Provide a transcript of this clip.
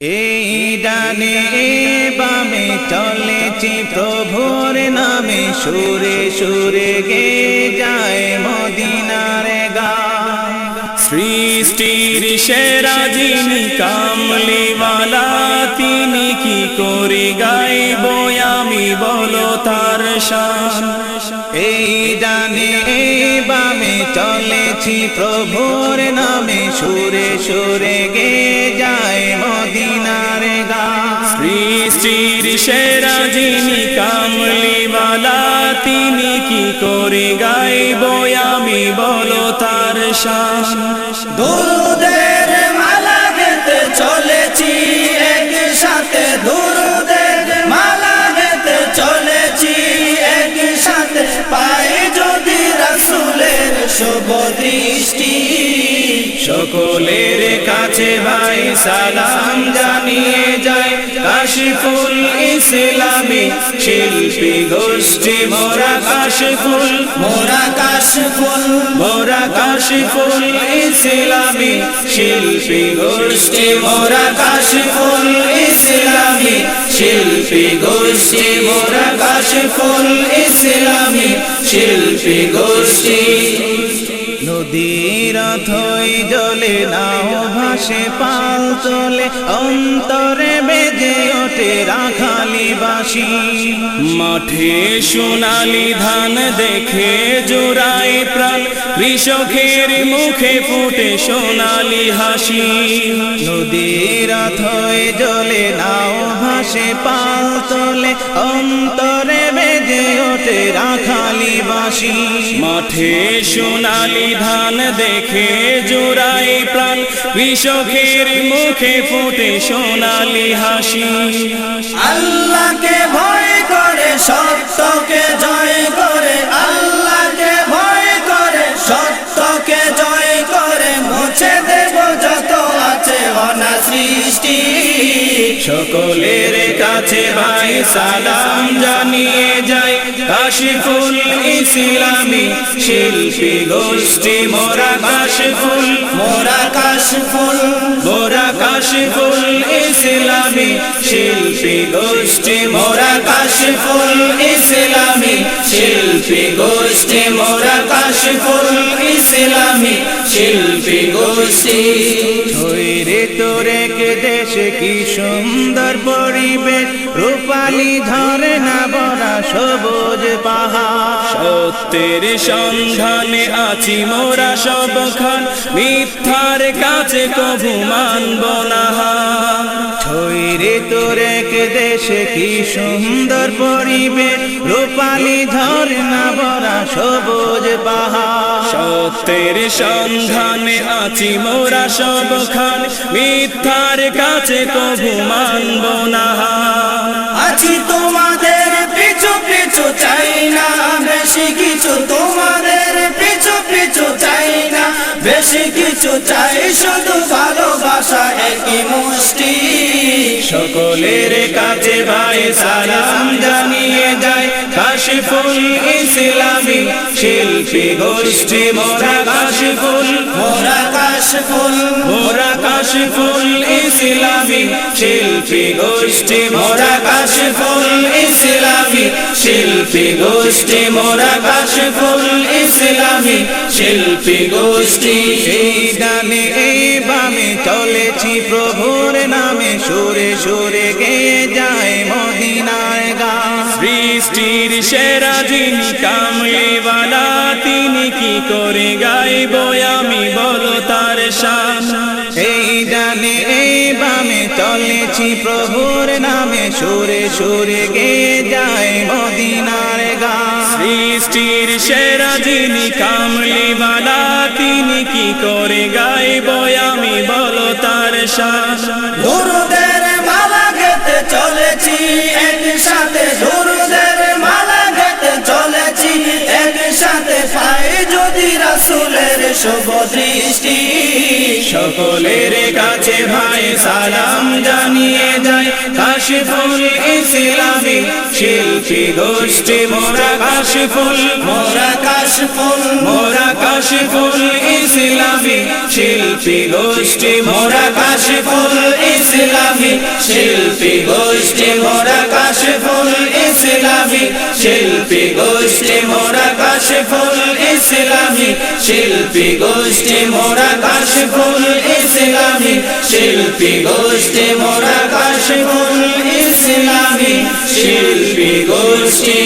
এই ডানে বামে চলেছি প্রভুর নামে, সুরে সুরে গে যায় মদিনার গান। সৃষ্টির সেরা যিনি কামলিওয়ালা, তিনি কি করে গাইব আমি, বলো তার শান। এই ডানে বামে চলেছি প্রভুর নামে, সুরে সুরে গে যায় মদিনার গান। সৃষ্টির সেরা যিনি কামলিওয়ালা, তিনি কি করে গাইব আমি, বলো তার শান। দুরুদের মালা গেতে চলেছি একসাথে, দুরুদের মালা গেতে চলেছি একসাথে, পাই যদি রাসূলের শুভ দৃষ্টি। সকলের কাছে ভাই সালাম জানিয়ে যায়, কাশিফুল ইসলামী শিল্পী গোষ্ঠী মোরা কাশিফুল, মোরা কাশফুল, মোরা কাশিফুল ইসলামী শিল্পী গোষ্ঠী, মোরা কাশফুল ইসলামী শিল্পী গোষ্ঠী, মোরা কাশফুল ইসলামী শিল্পী গোষ্ঠী। নদীর থই জলে নাও ভাসে পাল তোলে, অন্তরে বেজে ওঠে রাখালি বাঁশি। মাঠে সোনালি ধান দেখে জোড়ায় প্রাণ, কৃষকের মুখে ফুটে সোনালি হাসি। নদীর থই জলে নাও ভাসে পাল তোলে, অন্তরে বেজে ওঠে রাখালি বাঁশি। মাঠে সোনালি ধান দেখে জোড়ায় প্রাণ, কৃষকের মুখে ফুটে সোনালি হাসি। আল্লাহকে ভয় করে সত্যকে জয় করে, আল্লাহকে ভয় করে সত্যকে জয় করে, মুছে দেব যত আছে অনা সৃষ্টি। সকলের কাছে ভাই সালাম জানিয়ে যায়, কাশিফুল ইসলামী শিল্পী গোষ্ঠী মোরা কাশিফুল, মোরা কাশফুল, মোরা কাশিফুল ইসলামী শিল্পী গোষ্ঠী, মোরা কাশফুল ইসলামী শিল্পী গোষ্ঠী, মোরা কাশফুল ইসলামী শিল্পী গোষ্ঠী। ধৈরে তোরে কে দেশে কি সুন্দর পরিবেশ, রূপালী ঝর্ণা ভরা সবুজ পাহাড়। সত্যের সন্ধানে আছি মোরা সবখান, মিথ্যার কাছে কভু মানব না হার। ধৈরে তোরে কে দেশে কি সুন্দর পরিবেশ, রূপালী ঝর্ণা ভরা সবুজ পাহাড়। সত্যের সন্ধানে আছি মোরা সবখান, মিথ্যার কাছে কভু মানব না হার। আছি তোমাদের পিছু পিছু, চাই না বেশি কিছু, তোমাদের পিছু পিছু চাই না বেশি কিছু, চাই শুধু ভালোবাসা একই মুষ্টি। সকলের কাছে ভাই সালাম জানিয়ে যায়, কাশিফুল ইসলামী শিল্পী গোষ্ঠী মোরা কাশিফুল, মোরা কাশফুল, মোরা কাশিফুল ইসলামী শিল্পী গোষ্ঠী, মোরা কাশফুল ইসলামী শিল্পী গোষ্ঠী, মোরা কাশফুল ইসলামী শিল্পী গোষ্ঠী। এই ডানে এই বামে চলেছি প্রভুর নামে, সুরে সুরে গেয়ে যায় মদিনার গান। সৃষ্টির সেরা যিনি কামলিওয়ালা, তিনি কি করে গাইব আমি, বলো তার শান। এই ডানে এই বামে চলেছি প্রভুর নামে, সুরে সুরে গেয়ে যায় মদিনার গান। সৃষ্টির সেরা যিনি কামলিওয়ালা, তিনি কি করে গাইব আমি, বলো তার শান। দুরুদের মালা গেতে চলেছি একসাথে, দুরুদের মালা গেতে চলেছি একসাথে, পাই যদি রাসূলের শুভ দৃষ্টি। সকলের কাছে ভাই সালাম জানিয়ে যায়, কাশিফুল ইসলামী শিল্পী গোষ্ঠী মোরা কাশিফুল, মোরা কাশফুল, মোরা কাশিফুল ইসলামী শিল্পী গোষ্ঠী মোরা মোরা কাশফুল ইসলামী শিল্পী গোষ্ঠী মোরা কাশফুল ইসলামী শিল্পী গোষ্ঠী মোরা কাশফুল ইসলামী শিল্পী গোষ্ঠী মোরা কাশফুল ইসলামী শিল্পী গোষ্ঠী মোরা কাশফুল ইসলামী শিল্পী গোষ্ঠী